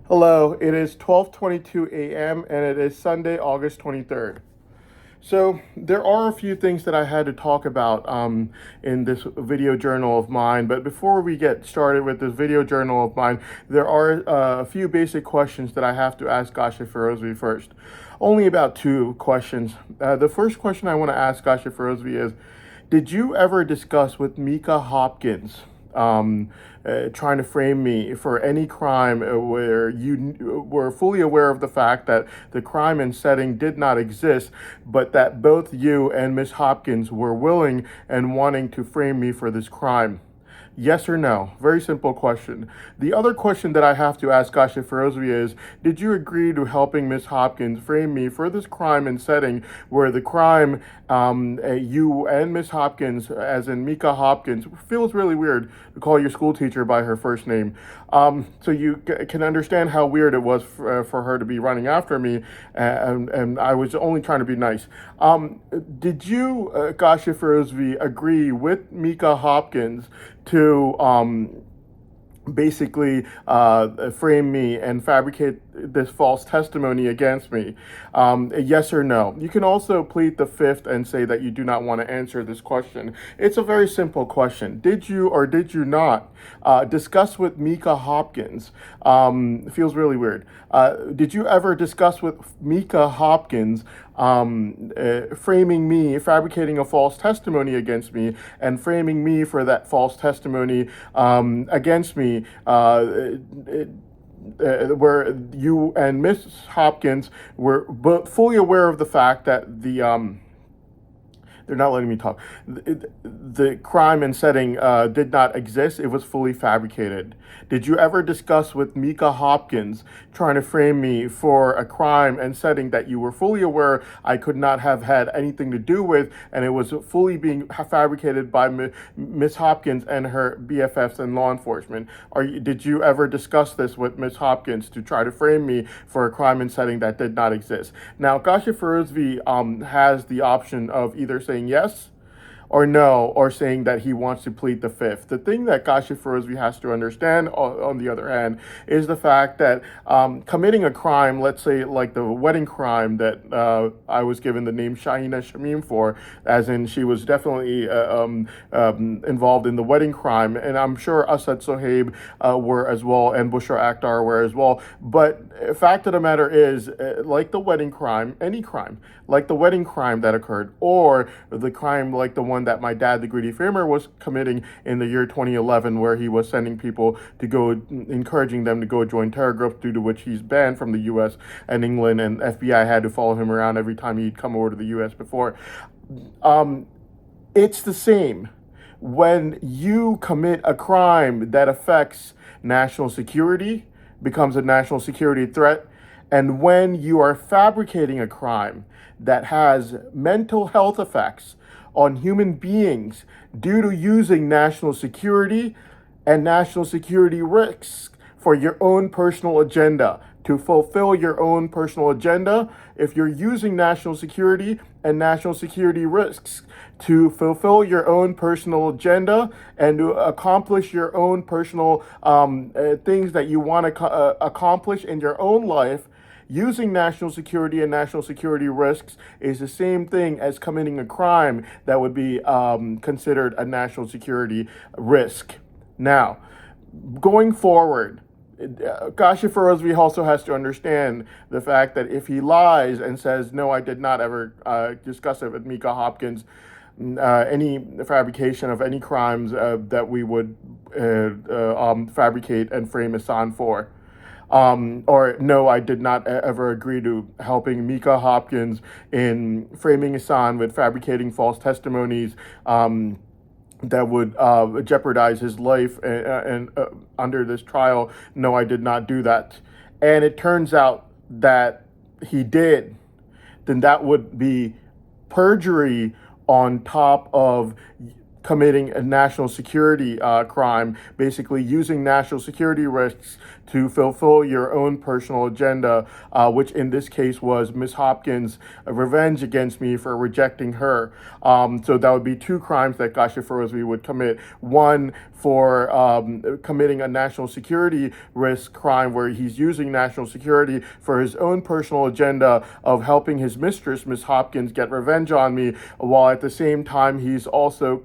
Hello, it is 12:22 a.m. and it is Sunday, August 23rd. So there are a few things that I had to talk about in this video journal of mine. But before we get started with this video journal of mine, there are a few basic questions that I have to ask Gasha Firozvi first. Only about two questions. The first question I want to ask Gasha Firozvi is, did you ever discuss with Mika Hopkins trying to frame me for any crime where you were fully aware of the fact that the crime and setting did not exist, but that both you and Miss Hopkins were willing and wanting to frame me for this crime? Yes or no? Very simple question. The other question that I have to ask Gasha Firozvi is, did you agree to helping Miss Hopkins frame me for this crime and setting where the crime, you and Miss Hopkins, as in Mika Hopkins, feels really weird to call your school teacher by her first name. So you can understand how weird it was for her to be running after me, and I was only trying to be nice. Did you, Gasha Firozvi, agree with Mika Hopkins to basically frame me and fabricate this false testimony against me? Yes or no? You can also plead the fifth and say that you do not want to answer this question. It's a very simple question. Did you or did you not discuss with Mika Hopkins? It feels really weird. Did you ever discuss with Mika Hopkins framing me, fabricating a false testimony against me, and framing me for that false testimony against me, where you and Miss Hopkins were both fully aware of the fact that they're not letting me talk. The crime and setting did not exist. It was fully fabricated. Did you ever discuss with Mika Hopkins trying to frame me for a crime and setting that you were fully aware I could not have had anything to do with, and it was fully being fabricated by Miss Hopkins and her BFFs in law enforcement? Did you ever discuss this with Miss Hopkins to try to frame me for a crime and setting that did not exist? Now, Gasha Firozvi has the option of either saying yes or no, or saying that he wants to plead the fifth. The thing that Gasha Firozvi has to understand, on the other hand, is the fact that committing a crime, let's say like the wedding crime that I was given the name Shahina Shamim for, as in she was definitely involved in the wedding crime, and I'm sure Asad Sohaib were as well, and Bushra Akhtar were as well. But fact of the matter is, like the wedding crime, any crime, like the wedding crime that occurred, or the crime like the one that my dad, the greedy framer, was committing in the year 2011, where he was sending people to go, encouraging them to go join terror groups, due to which he's banned from the U.S. and England, and FBI had to follow him around every time he'd come over to the U.S. before. It's the same. When you commit a crime that affects national security, becomes a national security threat, and when you are fabricating a crime that has mental health effects on human beings due to using national security and national security risks for your own personal agenda, to fulfill your own personal agenda, if you're using national security and national security risks to fulfill your own personal agenda and to accomplish your own personal things that you want to accomplish in your own life, using national security and national security risks is the same thing as committing a crime that would be considered a national security risk. Now, going forward, Gasha Firozvi also has to understand the fact that if he lies and says, no, I did not ever discuss it with Mika Hopkins, any fabrication of any crimes that we would fabricate and frame Hassan for. Or no, I did not ever agree to helping Mika Hopkins in framing Hassan with fabricating false testimonies that would jeopardize his life and under this trial. No, I did not do that. And it turns out that he did. Then that would be perjury on top of committing a national security crime, basically using national security risks to fulfill your own personal agenda, which in this case was Miss Hopkins' revenge against me for rejecting her. So that would be two crimes that Gasha Firozvi would commit. One, for committing a national security risk crime where he's using national security for his own personal agenda of helping his mistress, Miss Hopkins, get revenge on me, while at the same time he's also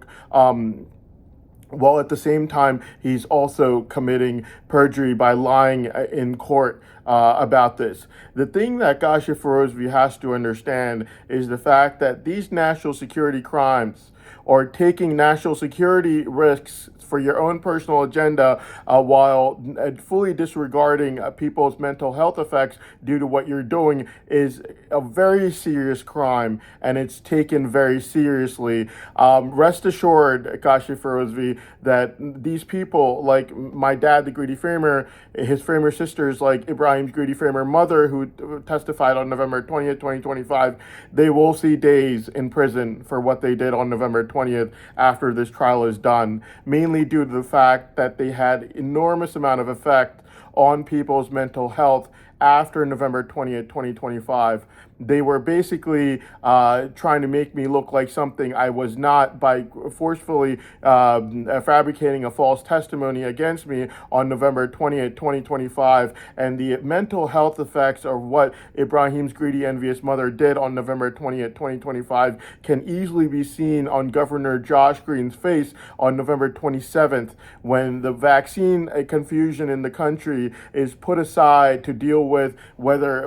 committing perjury by lying in court about this. The thing that Kashif Firozvi has to understand is the fact that these national security crimes, or taking national security risks for your own personal agenda while fully disregarding people's mental health effects due to what you're doing, is a very serious crime, and it's taken very seriously. Rest assured, Kashif Firozvi, that these people, like my dad, the Greedy Framer, his Framer sisters, like Ibrahim's Greedy Framer mother, who testified on November 20th, 2025, they will see days in prison for what they did on November 20th after this trial is done, mainly due to the fact that they had enormous amount of effect on people's mental health after November 20th, 2025. They were basically trying to make me look like something I was not by forcefully fabricating a false testimony against me on November 20th, 2025. And the mental health effects of what Ibrahim's greedy, envious mother did on November 20th, 2025 can easily be seen on Governor Josh Green's face on November 27th, when the vaccine confusion in the country is put aside to deal with whether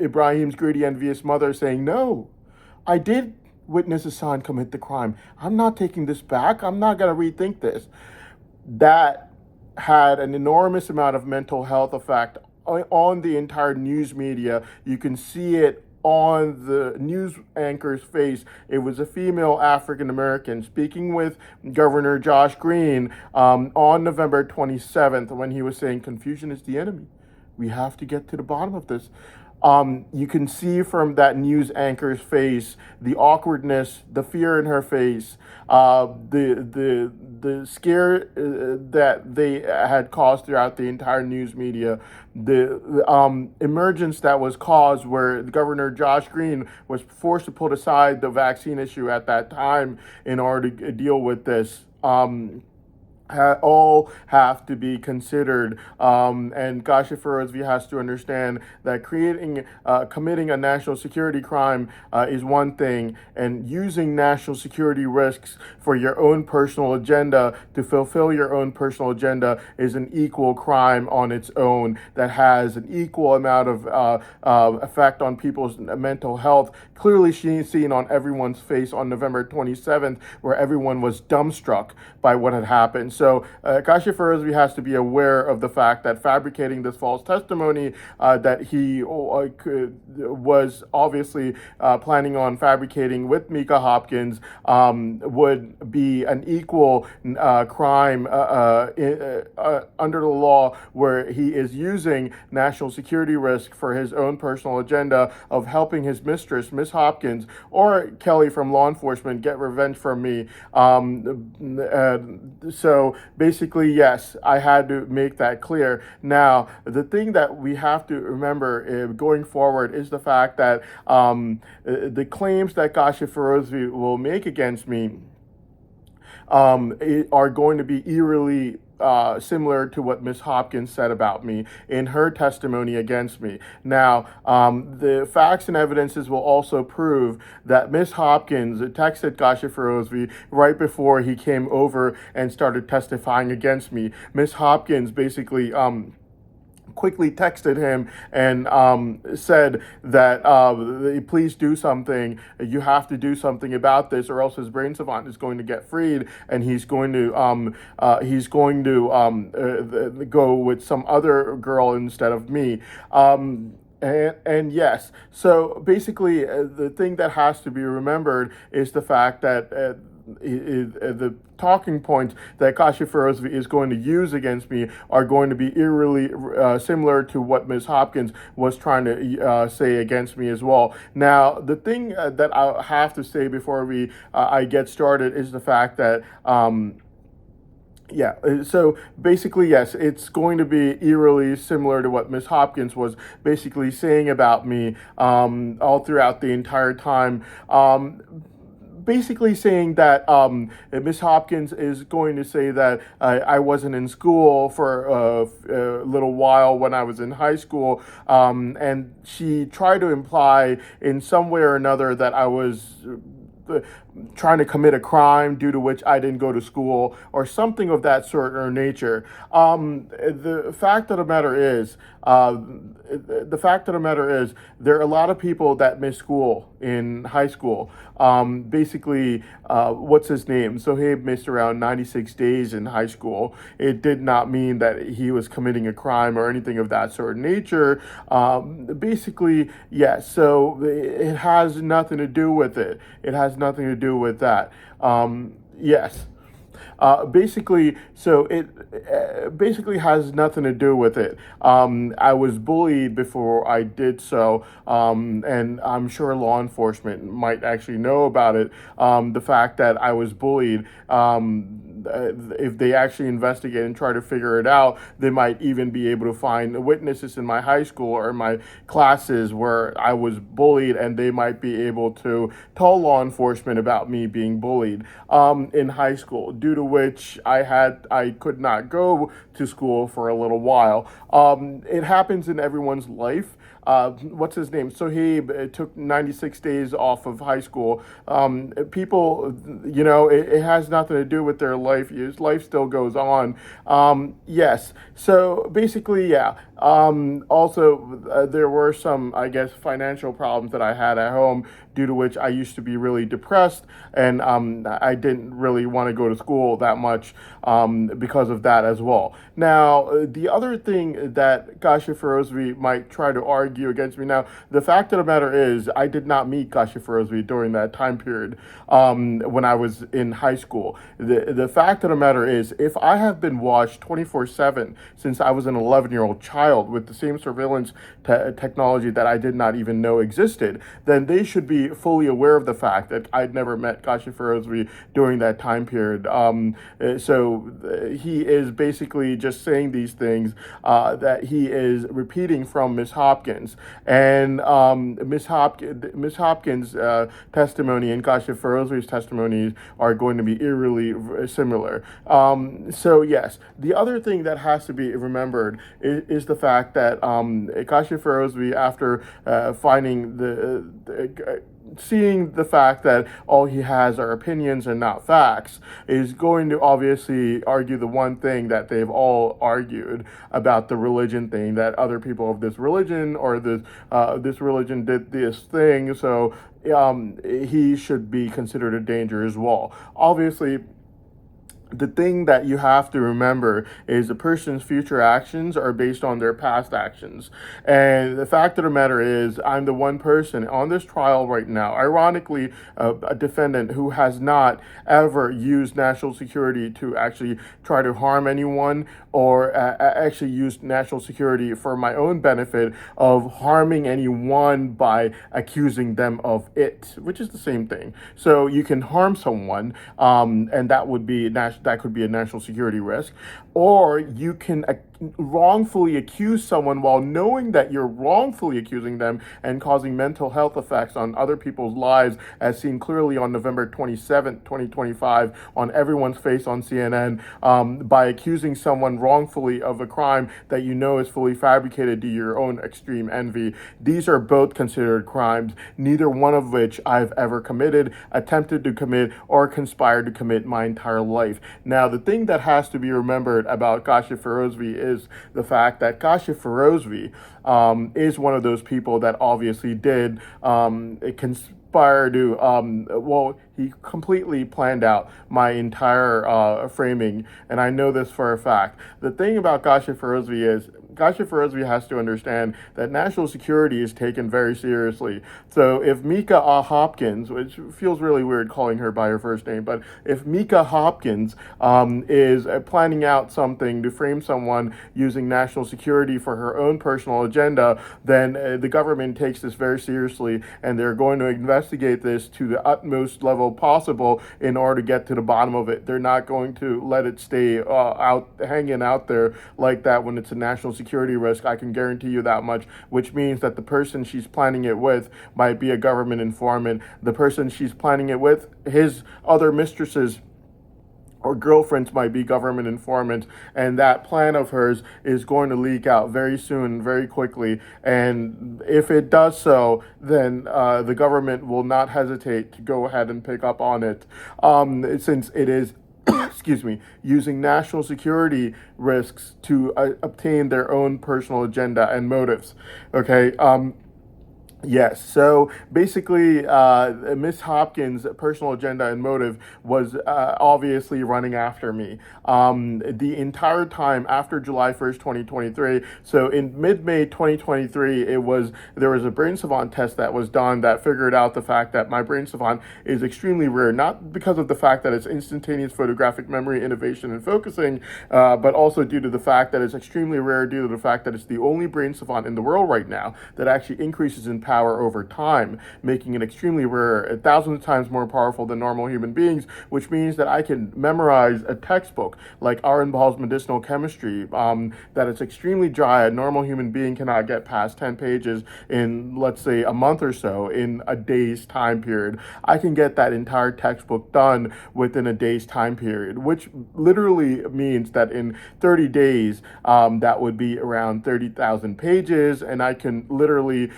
Ibrahim's greedy, envious mother saying, no, I did witness Hassan commit the crime. I'm not taking this back. I'm not going to rethink this. That had an enormous amount of mental health effect on the entire news media. You can see it on the news anchor's face. It was a female African American speaking with Governor Josh Green on November 27th, when he was saying confusion is the enemy. We have to get to the bottom of this. You can see from that news anchor's face the awkwardness, the fear in her face, the scare that they had caused throughout the entire news media, the emergence that was caused where Governor Josh Green was forced to put aside the vaccine issue at that time in order to deal with this. All have to be considered, and Kashif Firozvi has to understand that committing a national security crime is one thing, and using national security risks for your own personal agenda to fulfill your own personal agenda is an equal crime on its own that has an equal amount of effect on people's mental health, clearly seen on everyone's face on November 27th, where everyone was dumbstruck by what had happened. So Kashif Firozvi has to be aware of the fact that fabricating this false testimony that he was obviously planning on fabricating with Mika Hopkins would be an equal crime under the law, where he is using national security risk for his own personal agenda of helping his mistress, Miss Hopkins, or Kelly from law enforcement, get revenge from me. So basically, yes, I had to make that clear. Now, the thing that we have to remember going forward is the fact that the claims that Kashif Firozvi will make against me are going to be eerily similar to what Ms. Hopkins said about me in her testimony against me. Now, the facts and evidences will also prove that Ms. Hopkins texted Kashif Firozvi right before he came over and started testifying against me. Ms. Hopkins basically quickly texted him and said that please do something. You have to do something about this, or else his brain savant is going to get freed, and he's going to go with some other girl instead of me. And yes, so basically, the thing that has to be remembered is the fact that the talking points that Kashif Firozvi is going to use against me are going to be eerily similar to what Ms. Hopkins was trying to say against me as well. Now, the thing that I have to say before I get started is the fact that so basically, yes, it's going to be eerily similar to what Ms. Hopkins was basically saying about me all throughout the entire time. basically saying that Miss Hopkins is going to say that I wasn't in school for a little while when I was in high school, and she tried to imply in some way or another that I was uh, trying to commit a crime due to which I didn't go to school or something of that sort or nature. The fact of the matter is, the fact of the matter is, there are a lot of people that miss school in high school. Basically, what's his name? Sohaib missed around 96 days in high school. It did not mean that he was committing a crime or anything of that sort of nature. Basically, yes. So it has nothing to do with it. It has nothing to do with that. Yes. Basically, so it basically has nothing to do with it. I was bullied before I did so, and I'm sure law enforcement might actually know about it. The fact that I was bullied, if they actually investigate and try to figure it out, they might even be able to find witnesses in my high school or in my classes where I was bullied, and they might be able to tell law enforcement about me being bullied in high school, due to which I could not go to school for a little while. It happens in everyone's life. What's his name? Sohaib took 96 days off of high school. People, it has nothing to do with their life. His life still goes on. Yes. So basically, yeah. Also, there were some, I guess, financial problems that I had at home, due to which I used to be really depressed, and I didn't really want to go to school that much because of that as well. Now, the other thing that Kashif Ferozvi might try to argue against me now, the fact of the matter is, I did not meet Kashif Ferozvi during that time period when I was in high school. The fact of the matter is, if I have been watched 24/7 since I was an 11-year-old child with the same surveillance technology that I did not even know existed, then they should be fully aware of the fact that I'd never met Kashif Ferozvi during that time period. So he is basically just saying these things that he is repeating from Miss Hopkins, and Miss Hopkins' testimony and Kashif Ferozvi's testimonies are going to be eerily similar. So yes, the other thing that has to be remembered is the fact that Kashif Ferozvi, after finding seeing the fact that all he has are opinions and not facts, is going to obviously argue the one thing that they've all argued about the religion thing, that other people of this religion or this religion did this thing, so he should be considered a danger as well. Obviously, the thing that you have to remember is a person's future actions are based on their past actions. And the fact of the matter is, I'm the one person on this trial right now, ironically, a defendant who has not ever used national security to actually try to harm anyone, or actually used national security for my own benefit of harming anyone by accusing them of it, which is the same thing. So you can harm someone, and that could be a national security risk, or you can wrongfully accuse someone while knowing that you're wrongfully accusing them and causing mental health effects on other people's lives, as seen clearly on November 27th, 2025, on everyone's face on CNN, by accusing someone wrongfully of a crime that you know is fully fabricated due to your own extreme envy. These are both considered crimes, neither one of which I've ever committed, attempted to commit, or conspired to commit my entire life. Now, the thing that has to be remembered about Kashif Ferozvi is the fact that Kashif Ferozvi is one of those people that obviously did conspire to, he completely planned out my entire framing, and I know this for a fact. The thing about Kashif Ferozvi is, Kashif Ferozvi has to understand that national security is taken very seriously. So if Mika Hopkins, which feels really weird calling her by her first name, but if Mika Hopkins is planning out something to frame someone using national security for her own personal agenda, then the government takes this very seriously, and they're going to investigate this to the utmost level all possible in order to get to the bottom of it. They're not going to let it stay out hanging out there like that when it's a national security risk. I can guarantee you that much, which means that the person she's planning it with might be a government informant. The person she's planning it with, his other mistresses or girlfriends might be government informants, and that plan of hers is going to leak out very soon, very quickly. And if it does so, then the government will not hesitate to go ahead and pick up on it, since it is excuse me, using national security risks to obtain their own personal agenda and motives. Okay. Yes, so basically, Miss Hopkins' personal agenda and motive was obviously running after me. The entire time after July 1st, 2023, so in mid-May 2023, there was a brain savant test that was done that figured out the fact that my brain savant is extremely rare, not because of the fact that it's instantaneous photographic memory, innovation, and focusing, but also due to the fact that it's extremely rare due to the fact that it's the only brain savant in the world right now that actually increases in power over time, making it extremely rare, thousands of times more powerful than normal human beings, which means that I can memorize a textbook like Arenball's Medicinal Chemistry, that it's extremely dry. A normal human being cannot get past 10 pages in, let's say, a month or so, in a day's time period. I can get that entire textbook done within a day's time period, which literally means that in 30 days, that would be around 30,000 pages, and I can literally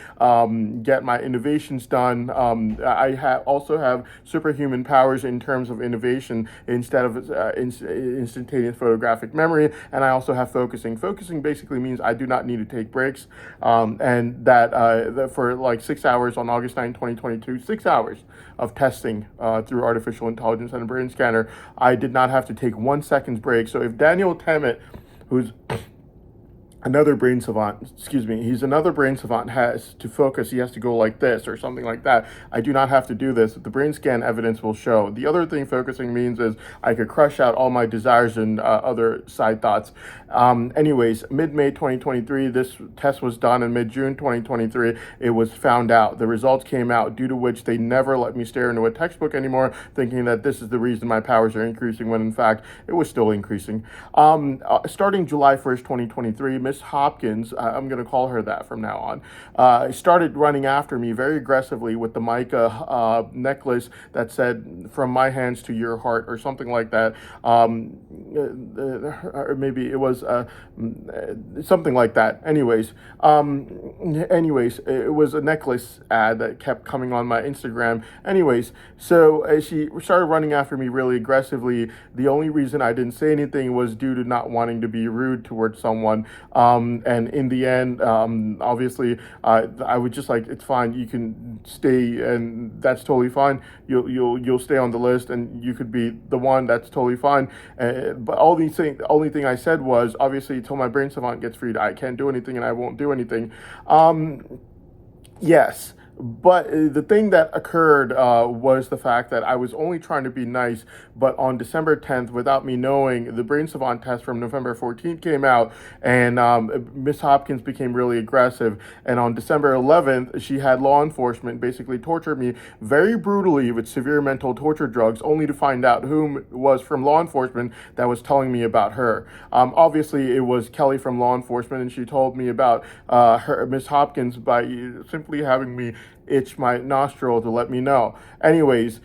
get my innovations done. I also have superhuman powers in terms of innovation instead of instantaneous photographic memory, and I also have focusing. Focusing basically means I do not need to take breaks, and that for like 6 hours on August 9, 2022, 6 hours of testing through artificial intelligence and a brain scanner, I did not have to take 1 second's break. So if Daniel Tammet, who's another brain savant, he's another brain savant, has to focus, he has to go like this or something like that. I do not have to do this. The brain scan evidence will show. The other thing focusing means is I could crush out all my desires and other side thoughts. Anyways, mid-May 2023, this test was done, and mid-June 2023, it was found out. The results came out, due to which they never let me stare into a textbook anymore, thinking that this is the reason my powers are increasing, when in fact, it was still increasing. Starting July 1st, 2023, Miss Hopkins, I'm going to call her that from now on, started running after me very aggressively with the mica necklace that said, "From my hands to your heart," or something like that. Or maybe it was something like that. Anyways, it was a necklace ad that kept coming on my Instagram. Anyways, so she started running after me really aggressively. The only reason I didn't say anything was due to not wanting to be rude towards someone. And in the end, obviously, I would just like, it's fine. You can stay, and that's totally fine. You'll stay on the list, and you could be the one. That's totally fine. But the only thing I said was, obviously, until my brain savant gets freed, I can't do anything, and I won't do anything. Yes. But the thing that occurred was the fact that I was only trying to be nice, but on December 10th, without me knowing, the brain savant test from November 14th came out, and Miss Hopkins became really aggressive. And on December 11th, she had law enforcement basically torture me very brutally with severe mental torture drugs, only to find out whom was from law enforcement that was telling me about her. Obviously, it was Kelly from law enforcement, and she told me about her, Miss Hopkins, by simply having me itch my nostril to let me know. Anyways,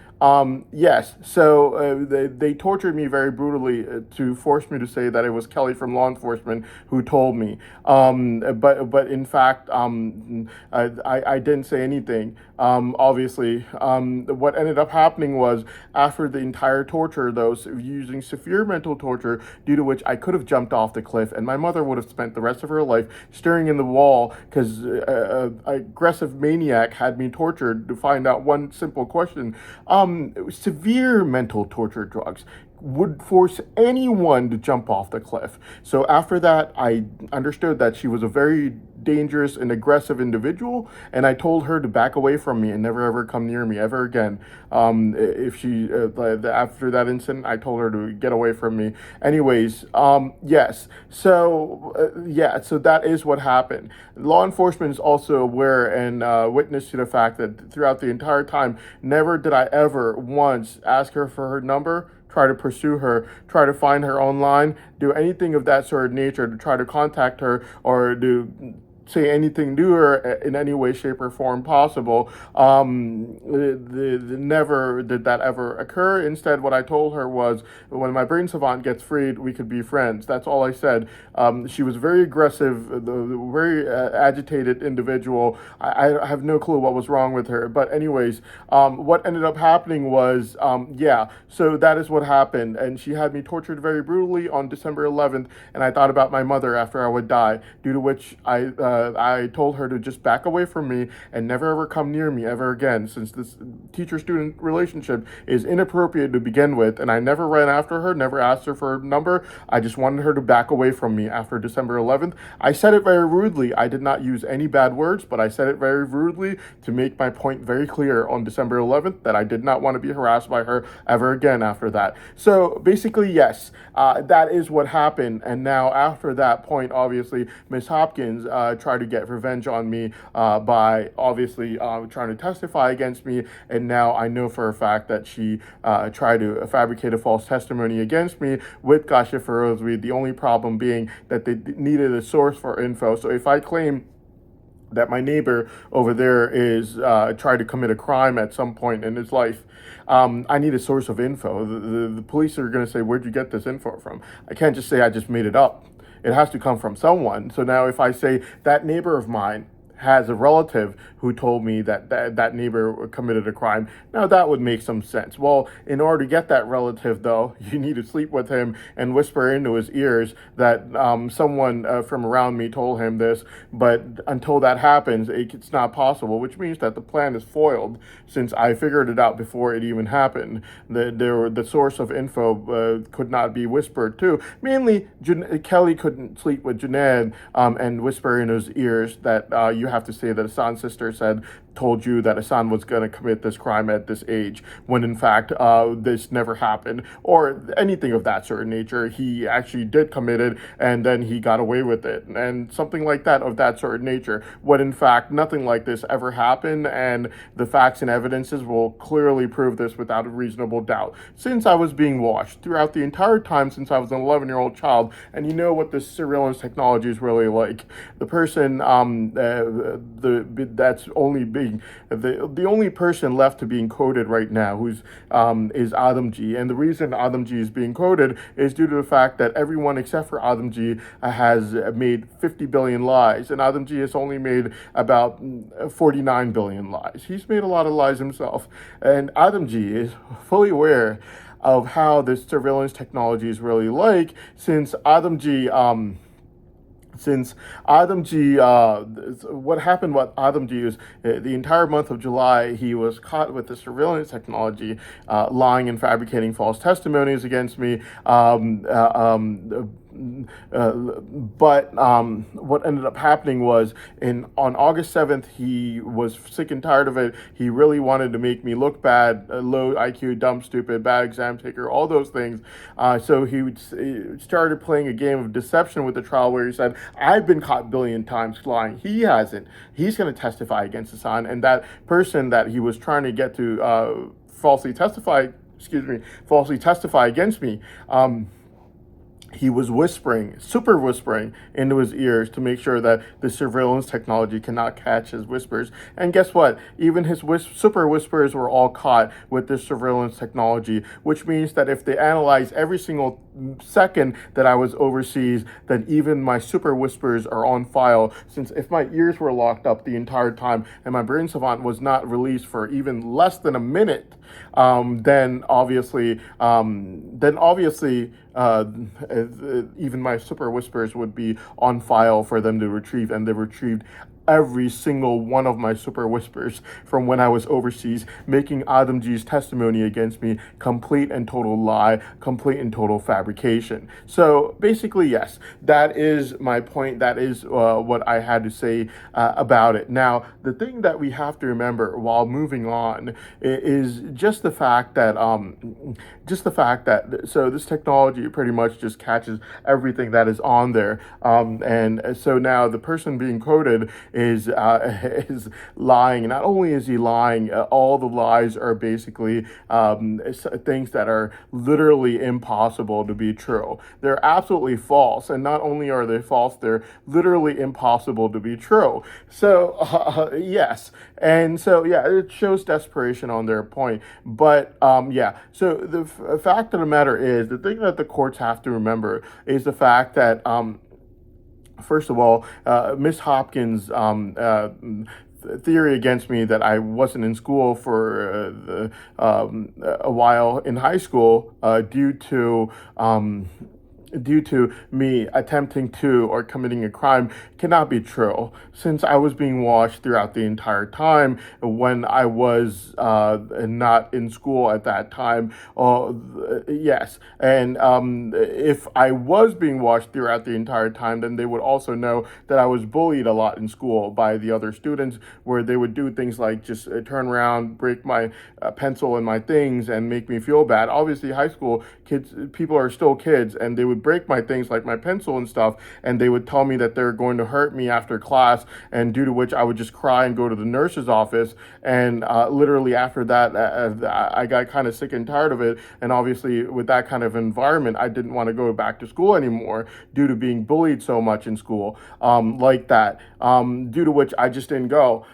yes, so they tortured me very brutally to force me to say that it was Kelly from law enforcement who told me. But in fact, I didn't say anything. Obviously, what ended up happening was, after the entire torture, though, using severe mental torture, due to which I could have jumped off the cliff, and my mother would have spent the rest of her life staring in the wall, because an aggressive maniac had me tortured to find out one simple question. Severe mental torture drugs would force anyone to jump off the cliff. So after that, I understood that she was a very dangerous and aggressive individual, and I told her to back away from me and never ever come near me ever again. If she after that incident, I told her to get away from me. Anyways, yes. So that is what happened. Law enforcement is also aware and witness to the fact that throughout the entire time, never did I ever once ask her for her number, try to pursue her, try to find her online, do anything of that sort of nature to try to contact her or to say anything to her in any way, shape, or form possible. Never did that ever occur. Instead, what I told her was, when my brain savant gets freed, we could be friends. That's all I said. She was very aggressive, very agitated individual. I have no clue what was wrong with her. But anyways, what ended up happening was, so that is what happened. And she had me tortured very brutally on December 11th. And I thought about my mother after I would die, due to which I told her to just back away from me and never ever come near me ever again, since this teacher-student relationship is inappropriate to begin with. And I never ran after her, never asked her for her number. I just wanted her to back away from me after December 11th. I said it very rudely. I did not use any bad words, but I said it very rudely to make my point very clear on December 11th that I did not want to be harassed by her ever again after that. So basically, yes, that is what happened. And now after that point, obviously, Miss Hopkins tried to get revenge on me by obviously trying to testify against me. And now I know for a fact that she tried to fabricate a false testimony against me with Kashif Ferozvi, the only problem being that they needed a source for info. So if I claim that my neighbor over there is tried to commit a crime at some point in his life, I need a source of info. The police are going to say, where'd you get this info from? I can't just say I just made it up. It has to come from someone. So now if I say that neighbor of mine has a relative who told me that neighbor committed a crime, now that would make some sense. Well, in order to get that relative, though, you need to sleep with him and whisper into his ears that someone from around me told him this, but until that happens, it's not possible, which means that the plan is foiled, since I figured it out before it even happened. The source of info could not be whispered to. Mainly, Kelly couldn't sleep with Junaid and whisper in his ears that you have to say that Hassan's sister told you that Hassan was going to commit this crime at this age, when in fact this never happened, or anything of that sort of nature. He actually did commit it, and then he got away with it, and something like that of that sort of nature, when in fact nothing like this ever happened, and the facts and evidences will clearly prove this without a reasonable doubt. Since I was being watched throughout the entire time since I was an 11-year-old child, and you know what this surveillance technology is really like. The person that's only being the only person left to be encoded right now is Adamji, and the reason Adamji is being coded is due to the fact that everyone except for Adamji has made 50 billion lies, and Adamji has only made about 49 billion lies. He's made a lot of lies himself, and Adamji is fully aware of how this surveillance technology is really like, since Adamji, what happened with Adamji is the entire month of July, he was caught with the surveillance technology, lying and fabricating false testimonies against me. But what ended up happening was, on August 7th, he was sick and tired of it. He really wanted to make me look bad, low IQ, dumb, stupid, bad exam taker, all those things. So he started playing a game of deception with the trial, where he said, I've been caught a billion times lying. He hasn't. He's going to testify against Hassan. And that person that he was trying to get to falsely testify against me, he was super whispering into his ears to make sure that the surveillance technology cannot catch his whispers. And guess what? Even his super whispers were all caught with this surveillance technology, which means that if they analyze every single second that I was overseas, then even my super whispers are on file. Since if my ears were locked up the entire time and my brain savant was not released for even less than a minute, then obviously, even my super whispers would be on file for them to retrieve, and they retrieved every single one of my super whispers from when I was overseas, making Adam G's testimony against me complete and total lie, complete and total fabrication. So basically, yes, that is my point. That is what I had to say about it. Now, the thing that we have to remember while moving on is just the fact that so this technology pretty much just catches everything that is on there, and so now the person being quoted is is lying. Not only is he lying, all the lies are basically things that are literally impossible to be true. They're absolutely false, and not only are they false, they're literally impossible to be true. So yes, and so yeah, it shows desperation on their point. But yeah, so the fact of the matter is, the thing that the courts have to remember is the fact that first of all, Miss Hopkins' theory against me that I wasn't in school for a while in high school due to me attempting to or committing a crime cannot be true, since I was being watched throughout the entire time when I was not in school at that time. Yes, and if I was being watched throughout the entire time, then they would also know that I was bullied a lot in school by the other students, where they would do things like just turn around, break my pencil and my things, and make me feel bad. Obviously, high school kids, people are still kids, and they would break my things like my pencil and stuff, and they would tell me that they're going to hurt me after class, and due to which I would just cry and go to the nurse's office. And literally after that, I got kind of sick and tired of it. And obviously, with that kind of environment, I didn't want to go back to school anymore due to being bullied so much in school, like that. Due to which I just didn't go.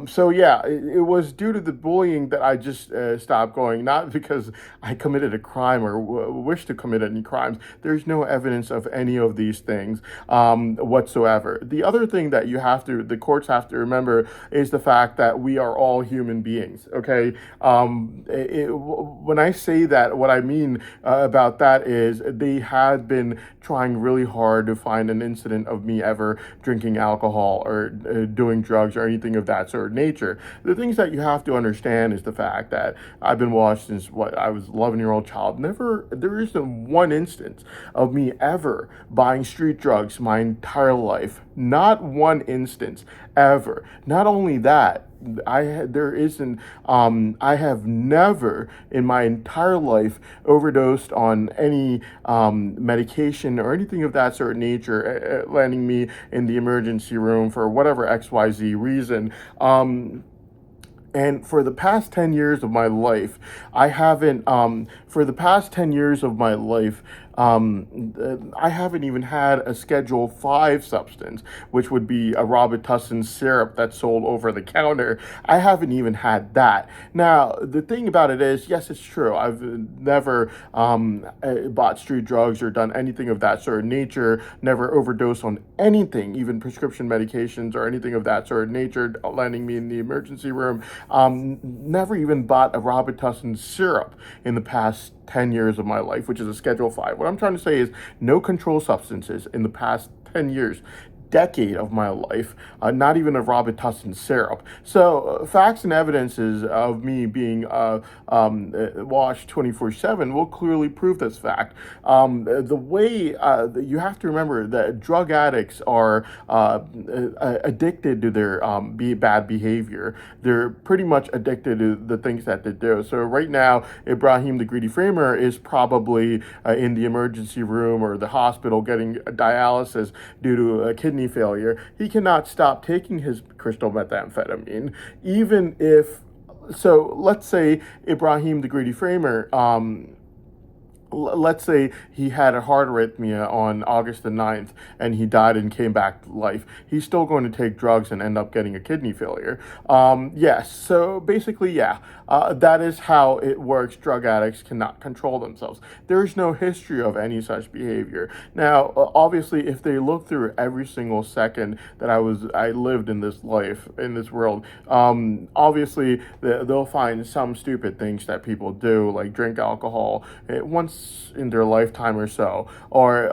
So yeah, it was due to the bullying that I just stopped going, not because I committed a crime or wish to commit any crimes. There's no evidence of any of these things whatsoever. The other thing that the courts have to remember is the fact that we are all human beings. Okay, when I say that, what I mean about that is they had been trying really hard to find an incident of me ever drinking alcohol or doing drugs or anything of that sort of nature. The things that you have to understand is the fact that I've been watched since I was 11-year-old child. There isn't one instance of me ever buying street drugs my entire life. Not one instance ever. Not only that, I have never in my entire life overdosed on any medication or anything of that sort of nature, landing me in the emergency room for whatever XYZ reason. And for the past 10 years of my life, I haven't, for the past 10 years of my life, I haven't even had a Schedule 5 substance, which would be a Robitussin syrup that's sold over the counter. I haven't even had that. Now, the thing about it is, yes, it's true. I've never bought street drugs or done anything of that sort of nature, never overdosed on anything, even prescription medications or anything of that sort of nature, landing me in the emergency room. Never even bought a Robitussin syrup in the past 10 years of my life, which is a Schedule 5. What I'm trying to say is no controlled substances in the past 10 years, decade of my life, not even a Robitussin syrup. So facts and evidences of me being washed 24/7 will clearly prove this fact. The way you have to remember that drug addicts are addicted to their bad behavior. They're pretty much addicted to the things that they do. So right now, Ibrahim the Greedy Framer is probably in the emergency room or the hospital getting dialysis due to kidney failure. He cannot stop taking his crystal methamphetamine, even if. So let's say Ibrahim the Greedy Framer, let's say he had a heart arrhythmia on August the 9th and he died and came back to life. He's still going to take drugs and end up getting a kidney failure. Yes, so basically, yeah, that is how it works. Drug addicts cannot control themselves. There is no history of any such behavior. Now, obviously, if they look through every single second that I lived in this life, in this world, obviously they'll find some stupid things that people do, like drink alcohol once in their lifetime or so, or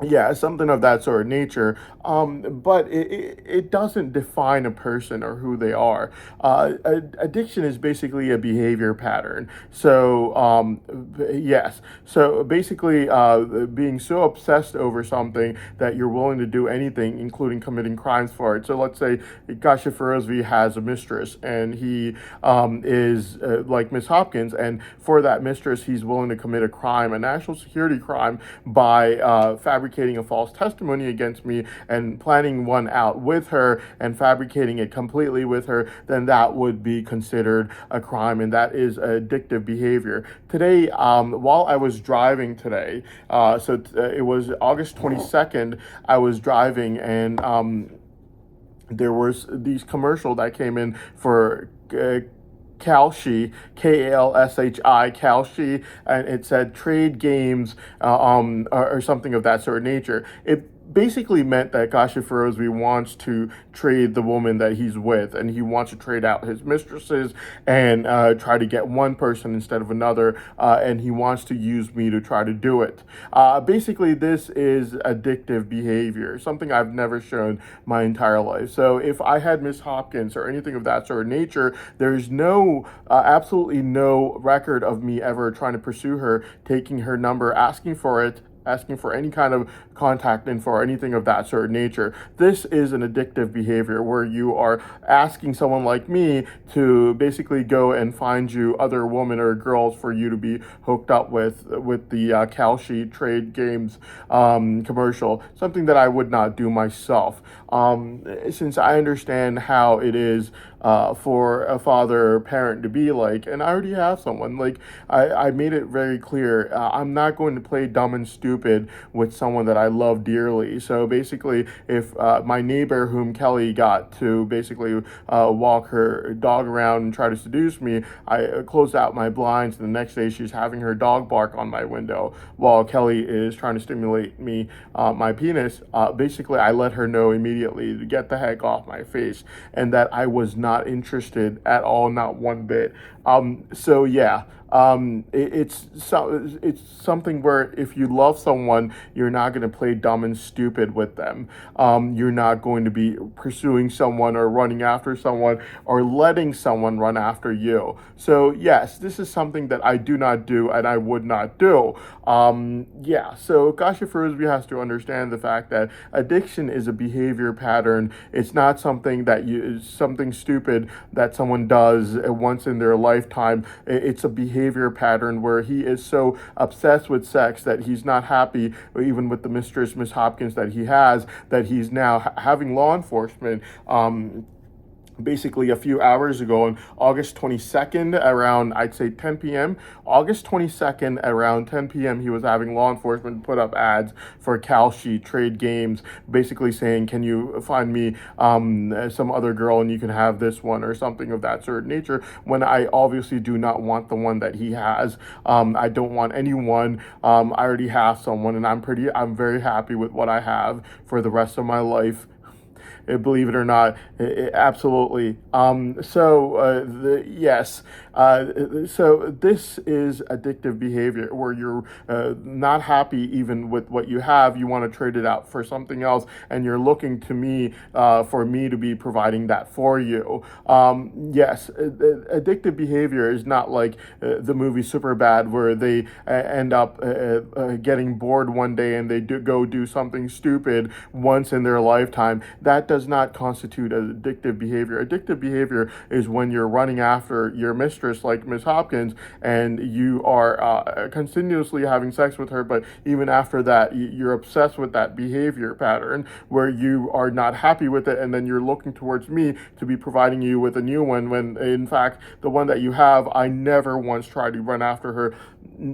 Yeah, something of that sort of nature. But it doesn't define a person or who they are. Addiction is basically a behavior pattern. So, yes. So basically, being so obsessed over something that you're willing to do anything, including committing crimes for it. So let's say Kasha Ferozvi has a mistress, and he is like Miss Hopkins, and for that mistress, he's willing to commit a crime, a national security crime, by fabricating a false testimony against me and planning one out with her and fabricating it completely with her, then that would be considered a crime, and that is addictive behavior. Today, while I was driving today, it was August 22nd, I was driving, and there was these commercial that came in for Kalshi, Kalshi, Kalshi, and it said trade games, or something of that sort of nature. It basically meant that Kasha Ferozvi wants to trade the woman that he's with, and he wants to trade out his mistresses and try to get one person instead of another, and he wants to use me to try to do it. Basically, this is addictive behavior, something I've never shown my entire life. So if I had Miss Hopkins or anything of that sort of nature, there's absolutely no record of me ever trying to pursue her, taking her number, asking for any kind of contact info or anything of that sort of nature. This is an addictive behavior where you are asking someone like me to basically go and find you other women or girls for you to be hooked up with the Kalshi trade games commercial, something that I would not do myself. Since I understand how it is for a father or parent to be like, and I already have someone, like, I made it very clear, I'm not going to play dumb and stupid with someone that I love dearly. So basically, if my neighbor, whom Kelly got to basically walk her dog around and try to seduce me, I closed out my blinds, and the next day she's having her dog bark on my window while Kelly is trying to stimulate me, my penis. Basically, I let her know immediately to get the heck off my face, and that I was not interested at all, not one bit. So yeah, it's something where if you love someone, you're not going to play dumb and stupid with them. You're not going to be pursuing someone or running after someone or letting someone run after you. So yes, this is something that I do not do and I would not do. Yeah, so Kasha Ferozvi has to understand the fact that addiction is a behavior pattern. It's not something stupid that someone does once in their lifetime. It's a behavior pattern where he is so obsessed with sex that he's not happy, even with the mistress, Miss Hopkins, that he has, that he's now having law enforcement. Basically a few hours ago on August 22nd around, I'd say 10 p.m. August 22nd around 10 p.m. he was having law enforcement put up ads for Kalshi trade games, basically saying, can you find me some other girl and you can have this one or something of that sort of nature, when I obviously do not want the one that he has. I don't want anyone. I already have someone, and I'm very happy with what I have for the rest of my life. Believe it or not, absolutely. Yes, so this is addictive behavior where you're not happy even with what you have. You want to trade it out for something else, and you're looking to me for me to be providing that for you. Yes, addictive behavior is not like the movie Superbad, where they end up getting bored one day and they go do something stupid once in their lifetime. That does not constitute addictive behavior. Addictive behavior is when you're running after your mistress, like Miss Hopkins, and you are continuously having sex with her, but even after that, you're obsessed with that behavior pattern where you are not happy with it, and then you're looking towards me to be providing you with a new one, when in fact, the one that you have, I never once tried to run after her.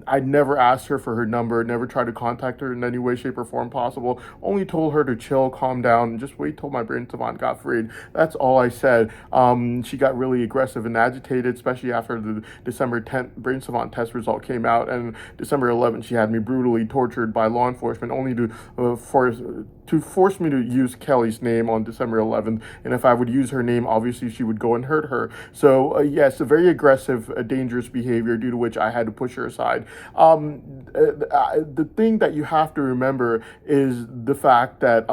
I never asked her for her number, never tried to contact her in any way, shape, or form possible. Only told her to chill, calm down, and just wait till my brain savant got freed. That's all I said. She got really aggressive and agitated, especially after the December 10th brain savant test result came out, and December 11th she had me brutally tortured by law enforcement, only to force me to use Kelly's name on December 11th. And if I would use her name, obviously she would go and hurt her. So yes, a very aggressive, dangerous behavior due to which I had to push her aside. The thing that you have to remember is the fact that.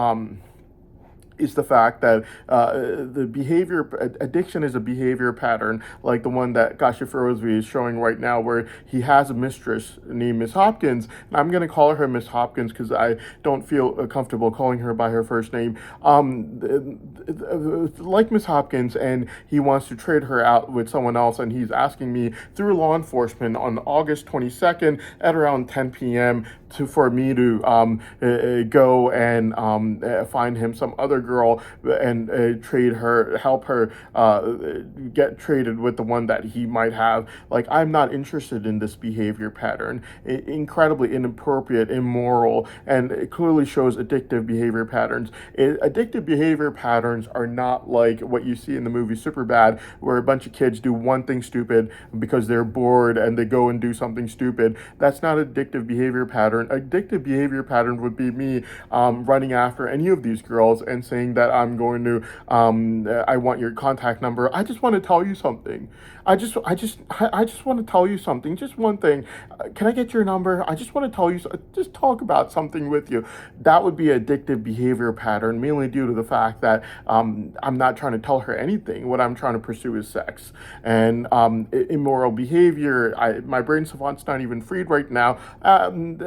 The behavior addiction is a behavior pattern like the one that Kasha Ferozvi is showing right now, where he has a mistress named Miss Hopkins, and I'm going to call her Miss Hopkins because I don't feel comfortable calling her by her first name. Like Miss Hopkins, and he wants to trade her out with someone else, and he's asking me through law enforcement on August 22nd at around 10 p.m. for me to go and find him some other girl and help her get traded with the one that he might have. Like, I'm not interested in this behavior pattern. Incredibly inappropriate, immoral, and it clearly shows addictive behavior patterns. Addictive behavior patterns are not like what you see in the movie Superbad, where a bunch of kids do one thing stupid because they're bored and they go and do something stupid. That's not addictive behavior pattern. Addictive behavior pattern would be me running after any of these girls and saying that I'm going to, I want your contact number. I just want to tell you something. I just want to tell you something. Just one thing. Can I get your number? I just want to tell you, just talk about something with you. That would be addictive behavior pattern, mainly due to the fact that I'm not trying to tell her anything. What I'm trying to pursue is sex. And immoral behavior, my brain savant's not even freed right now. And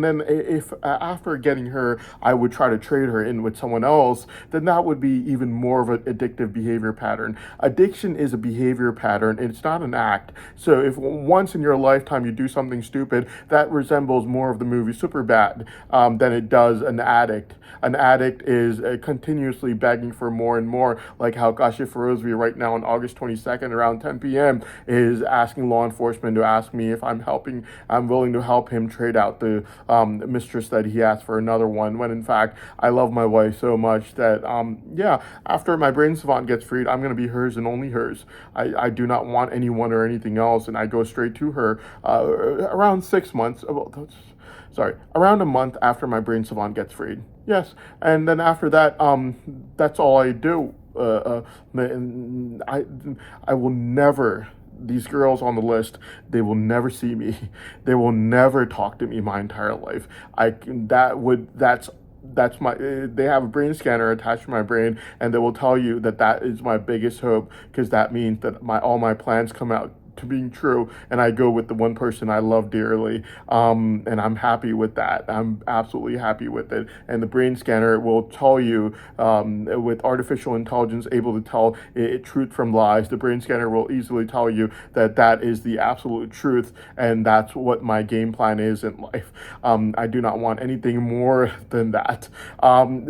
then if after getting her, I would try to trade her in with someone else, then that would be even more of an addictive behavior pattern. Addiction is a behavior pattern. It's not an act. So if once in your lifetime you do something stupid, that resembles more of the movie Superbad than it does an addict. An addict is continuously begging for more and more, like how Kashif Ferozvi right now on August 22nd around 10 p.m. is asking law enforcement to ask me if I'm willing to help him trade out the mistress that he asked for another one, when in fact I love my wife so much that after my brain savant gets freed, I'm going to be hers and only hers. I do not want anyone or anything else, and I go straight to her around 6 months. Around a month after my brain savant gets freed. Yes, and then after that, that's all I do. I will never. These girls on the list, they will never see me. They will never talk to me my entire life. That's my they have a brain scanner attached to my brain, and they will tell you that is my biggest hope, because that means that all my plans come out to being true, and I go with the one person I love dearly, and I'm happy with that. I'm absolutely happy with it. And the brain scanner will tell you, with artificial intelligence able to tell truth from lies, the brain scanner will easily tell you that is the absolute truth, and that's what my game plan is in life. I do not want anything more than that.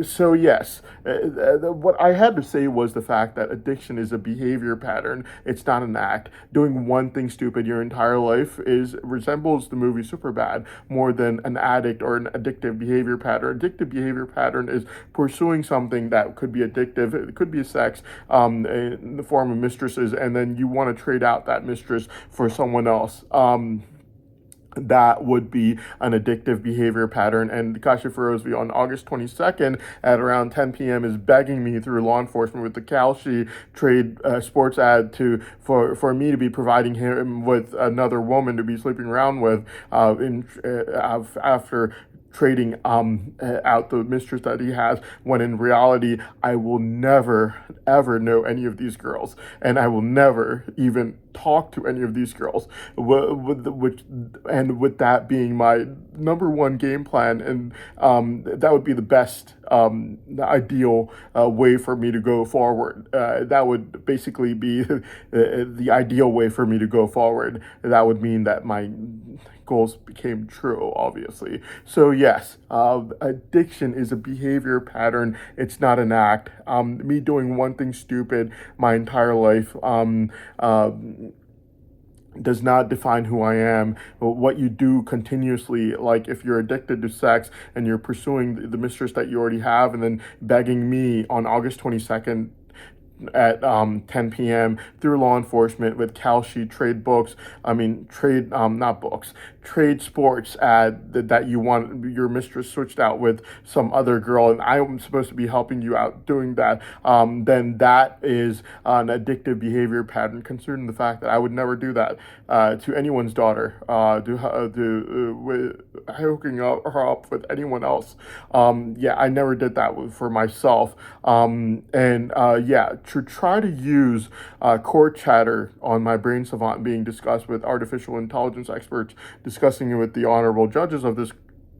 So yes, what I had to say was the fact that addiction is a behavior pattern. It's not an act. Doing one thing stupid your entire life resembles the movie Superbad more than an addict or an addictive behavior pattern. Addictive behavior pattern is pursuing something that could be addictive. It could be sex in the form of mistresses, and then you want to trade out that mistress for someone else. That would be an addictive behavior pattern. And Kasha Ferozvi on August 22nd at around 10 p.m. is begging me through law enforcement with the Kalshi trade sports ad for me to be providing him with another woman to be sleeping around with after trading out the mistress that he has, when in reality I will never ever know any of these girls, and I will never even talk to any of these girls, with that being my number one game plan, and that would be the best, the ideal way for me to go forward. That would basically be the ideal way for me to go forward. That would mean that my goals became true, obviously. So yes, addiction is a behavior pattern. It's not an act. Me doing one thing stupid my entire life does not define who I am. What you do continuously, like if you're addicted to sex and you're pursuing the mistress that you already have, and then begging me on August 22nd at 10 p.m. through law enforcement with Kalshi trade books. Not books. trade sports ad that you want your mistress switched out with some other girl, and I'm supposed to be helping you out doing that, then that is an addictive behavior pattern, considering the fact that I would never do that to anyone's daughter, hooking her up with anyone else. Yeah, I never did that for myself. And yeah, to try to use court chatter on my Brain Savant being discussed with artificial intelligence experts, discussing it with the honorable judges of this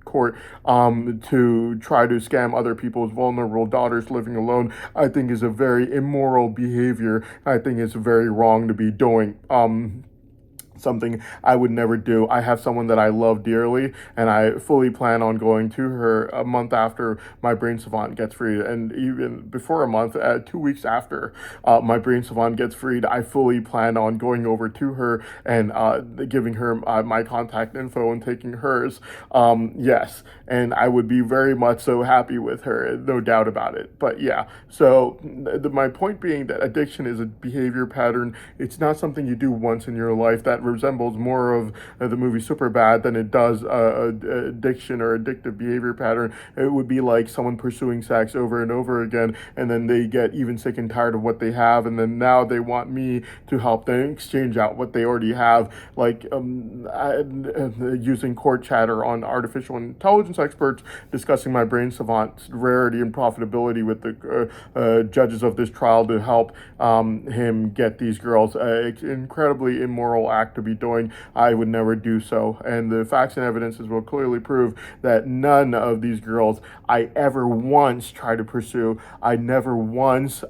court, to try to scam other people's vulnerable daughters living alone, I think is a very immoral behavior. I think it's very wrong to be doing. Something I would never do. I have someone that I love dearly, and I fully plan on going to her a month after my Brain Savant gets freed, and even before a month, 2 weeks after my Brain Savant gets freed, I fully plan on going over to her and giving her my contact info and taking hers. Yes, and I would be very much so happy with her, no doubt about it. But yeah, so my point being that addiction is a behavior pattern. It's not something you do once in your life. That resembles more of the movie Superbad than it does addiction or addictive behavior pattern. It would be like someone pursuing sex over and over again, and then they get even sick and tired of what they have, and then now they want me to help them exchange out what they already have, like using court chatter on artificial intelligence experts, discussing my Brain Savant's rarity and profitability with the judges of this trial to help him get these girls. Incredibly immoral act to be doing. I would never do so. And the facts and evidences will clearly prove that none of these girls I ever once tried to pursue. I never once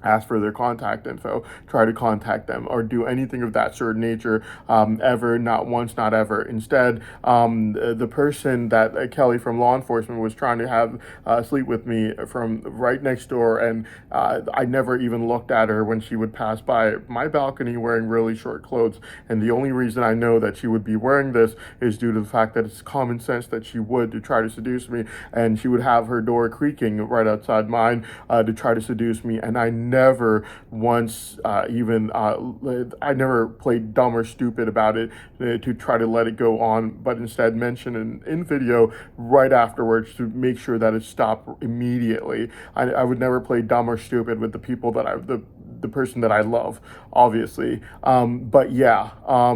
ask for their contact info, try to contact them, or do anything of that sort of nature, ever, not once, not ever. Instead, the person that Kelly from law enforcement was trying to have sleep with me from right next door, and I never even looked at her when she would pass by my balcony wearing really short clothes. And the only reason I know that she would be wearing this is due to the fact that it's common sense that she would, to try to seduce me, and she would have her door creaking right outside mine to try to seduce me. And I never once I never played dumb or stupid about it to try to let it go on, but instead mentioned in video right afterwards to make sure that it stopped immediately. I would never play dumb or stupid with the people that the person that I love, obviously. But yeah, I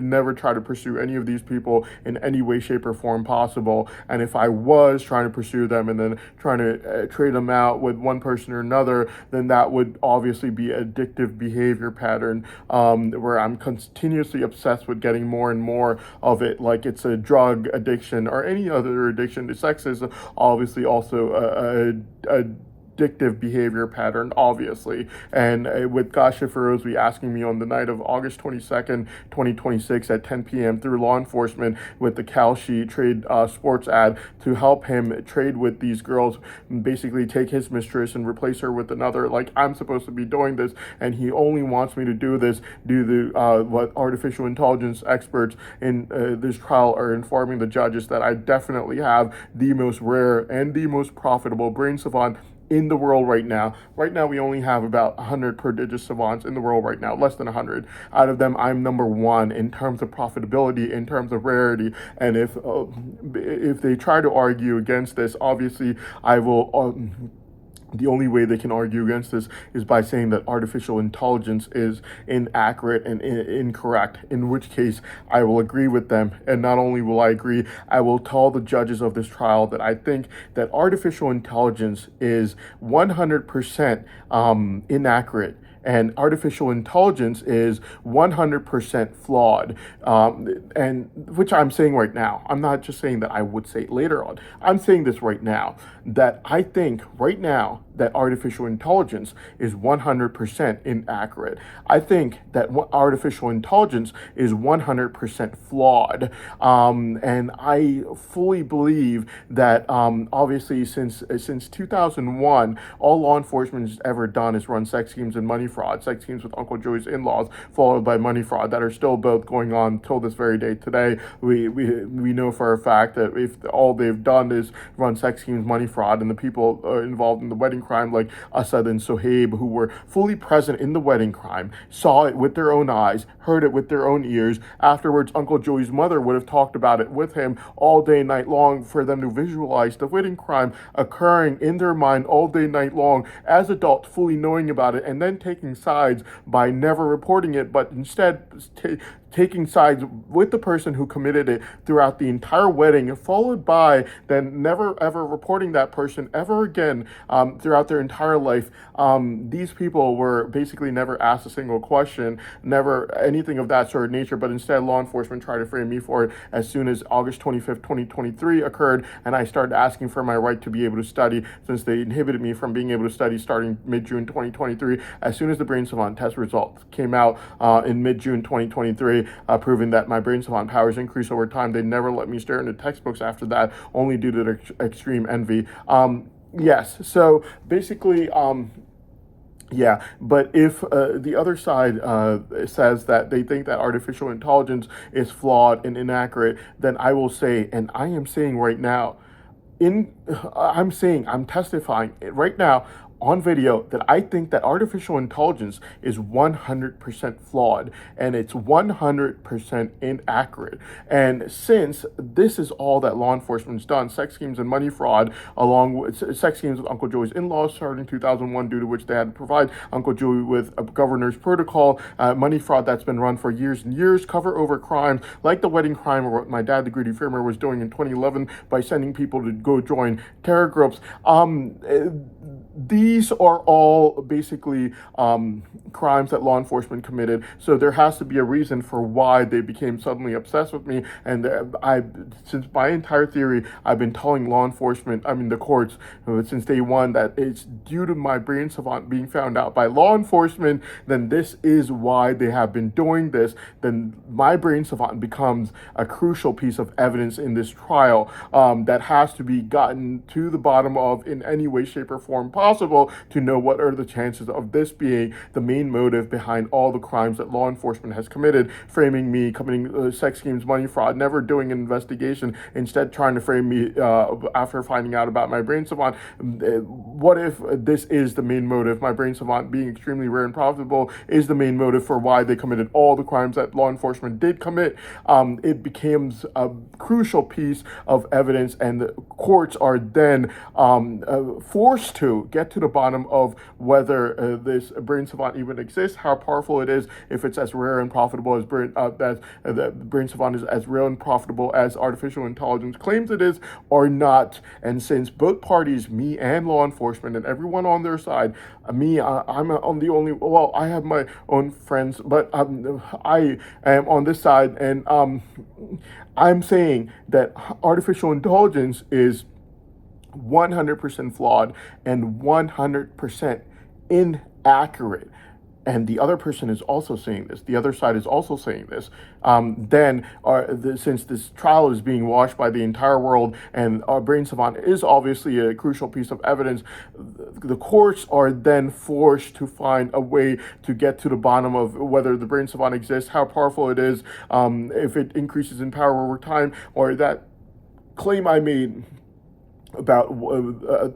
never try to pursue any of these people in any way, shape, or form possible. And if I was trying to pursue them and then trying to trade them out with one person or another, then that would obviously be addictive behavior pattern, where I'm continuously obsessed with getting more and more of it, like it's a drug addiction or any other addiction. Sex is obviously also a addictive behavior pattern, obviously. And with Gasha Ferozi asking me on the night of August 22nd, 2026 at 10 p.m. through law enforcement with the Kalshi trade sports ad to help him trade with these girls, basically take his mistress and replace her with another, like I'm supposed to be doing this, and he only wants me to do this due to what artificial intelligence experts in this trial are informing the judges, that I definitely have the most rare and the most profitable Brain Savant in the world right now. Right now, we only have about 100 prodigious savants in the world right now, less than 100. Out of them, I'm number one in terms of profitability, in terms of rarity. And if they try to argue against this, obviously, I will. The only way they can argue against this is by saying that artificial intelligence is inaccurate and incorrect, in which case I will agree with them. And not only will I agree, I will tell the judges of this trial that I think that artificial intelligence is 100% inaccurate, and artificial intelligence is 100% flawed, and which I'm saying right now. I'm not just saying that I would say it later on. I'm saying this right now, that I think right now that artificial intelligence is 100% inaccurate. I think that artificial intelligence is 100% flawed, and I fully believe that obviously since 2001, all law enforcement has ever done is run sex schemes and money fraud, sex schemes with Uncle Joey's in-laws, followed by money fraud, that are still both going on till this very day today. We know for a fact that if all they've done is run sex schemes, money fraud, and the people involved in the wedding crime, like Assad and Sohaib, who were fully present in the wedding crime, saw it with their own eyes, heard it with their own ears. Afterwards, Uncle Joey's mother would have talked about it with him all day, night long, for them to visualize the wedding crime occurring in their mind all day, night long, as adults, fully knowing about it, and then taking sides by never reporting it, but instead taking sides with the person who committed it throughout the entire wedding, followed by then never ever reporting that person ever again throughout their entire life. These people were basically never asked a single question, never anything of that sort of nature, but instead law enforcement tried to frame me for it as soon as August 25th, 2023 occurred, and I started asking for my right to be able to study, since they inhibited me from being able to study starting mid-June 2023. As soon as the Brain Savant test results came out in mid-June 2023, proving that my Brain Savant powers increase over time, they never let me stare into textbooks after that, only due to their extreme envy. Yes, so basically, yeah, but if the other side says that they think that artificial intelligence is flawed and inaccurate, then I will say, and I am saying right now, I'm testifying right now on video that I think that artificial intelligence is 100% flawed and it's 100% inaccurate. And since this is all that law enforcement's done, sex schemes and money fraud, along with sex schemes with Uncle Joey's in-laws starting in 2001, due to which they had to provide Uncle Joey with a governor's protocol, money fraud that's been run for years and years, cover over crimes like the wedding crime, or what my dad, the greedy firmer, was doing in 2011 by sending people to go join terror groups. These are all basically crimes that law enforcement committed. So there has to be a reason for why they became suddenly obsessed with me. And since my entire theory, I've been telling law enforcement, the courts, since day one, that it's due to my Brain Savant being found out by law enforcement. Then this is why they have been doing this. Then my Brain Savant becomes a crucial piece of evidence in this trial that has to be gotten to the bottom of in any way, shape, or form possible, to know what are the chances of this being the main motive behind all the crimes that law enforcement has committed, framing me committing sex schemes, money fraud, never doing an investigation, instead trying to frame me after finding out about my Brain Savant. What if this is the main motive? My Brain Savant being extremely rare and profitable is the main motive for why they committed all the crimes that law enforcement did commit. It becomes a crucial piece of evidence, and the courts are then forced to get to the bottom of whether this Brain Savant even exists, how powerful it is, if it's as rare and profitable as the Brain Savant is as real and profitable as artificial intelligence claims it is, or not. And since both parties, me and law enforcement and everyone on their side, I'm the only, well, I have my own friends, but I am on this side, and I'm saying that artificial intelligence is 100% flawed and 100% inaccurate. And the other person is also saying this, the other side is also saying this, since this trial is being watched by the entire world, and our Brain Savant is obviously a crucial piece of evidence, the courts are then forced to find a way to get to the bottom of whether the Brain Savant exists, how powerful it is, if it increases in power over time, or that claim I made about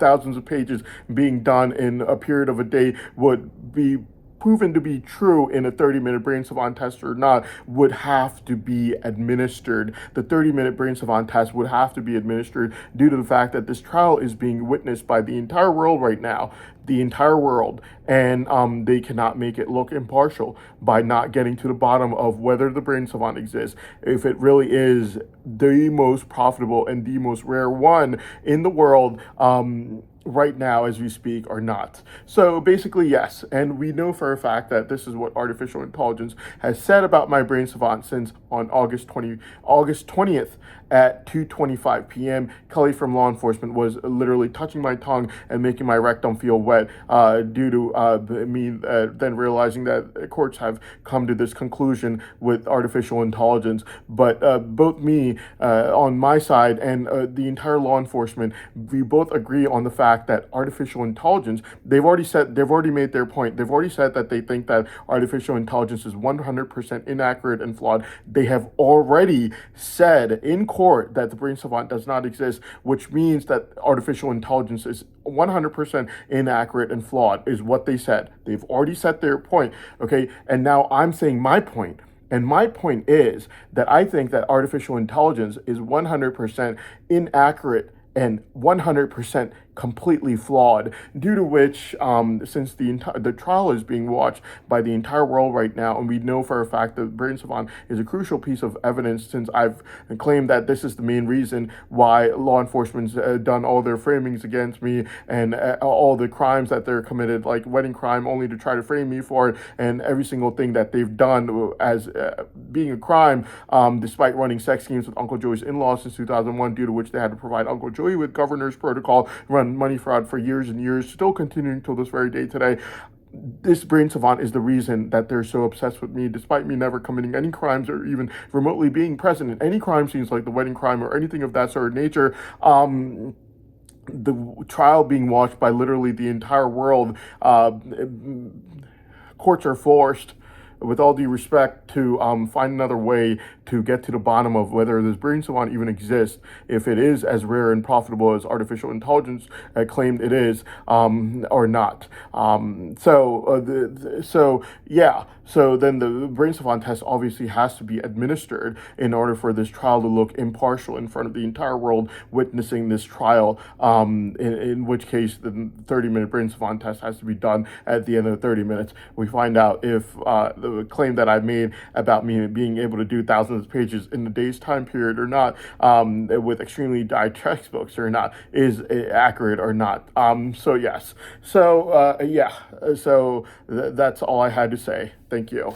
thousands of pages being done in a period of a day would be proven to be true in a 30-minute Brain Savant test or not, would have to be administered. The 30-minute Brain Savant test would have to be administered due to the fact that this trial is being witnessed by the entire world right now, the entire world, and they cannot make it look impartial by not getting to the bottom of whether the Brain Savant exists, if it really is the most profitable and the most rare one in the world, right now as we speak, or not. So basically, yes, and we know for a fact that this is what artificial intelligence has said about my Brain Savant since on August 20th at 2:25 p.m. Kelly from law enforcement was literally touching my tongue and making my rectum feel wet due to me then realizing that courts have come to this conclusion with artificial intelligence. But both me on my side and the entire law enforcement, we both agree on the fact that artificial intelligence, they've already made their point. They've already said that they think that artificial intelligence is 100% inaccurate and flawed. They have already said in court that the Brain Savant does not exist, which means that artificial intelligence is 100% inaccurate and flawed, is what they said. They've already set their point, okay? And now I'm saying my point. And my point is that I think that artificial intelligence is 100% inaccurate and 100% completely flawed, due to which, since the trial is being watched by the entire world right now, and we know for a fact that Brain Savant is a crucial piece of evidence, since I've claimed that this is the main reason why law enforcement's done all their framings against me, and all the crimes that they're committed, like wedding crime, only to try to frame me for it, and every single thing that they've done as being a crime, despite running sex schemes with Uncle Joey's in-laws since 2001, due to which they had to provide Uncle Joey with governor's protocol, run money fraud for years and years, still continuing till this very day today. This Brain Savant is the reason that they're so obsessed with me, despite me never committing any crimes or even remotely being present in any crime scenes like the wedding crime or anything of that sort of nature. The trial being watched by literally the entire world. Courts are forced, with all due respect, to find another way to get to the bottom of whether this Brain Savant even exists, if it is as rare and profitable as artificial intelligence claimed it is, or not. So then the Brain Savant test obviously has to be administered in order for this trial to look impartial in front of the entire world witnessing this trial, in which case the 30-minute Brain Savant test has to be done at the end of the 30 minutes. We find out if the claim that I made about me being able to do thousands of pages in a day's time period or not, with extremely dyed textbooks or not, is accurate or not. So yes. So that's all I had to say. Thank you.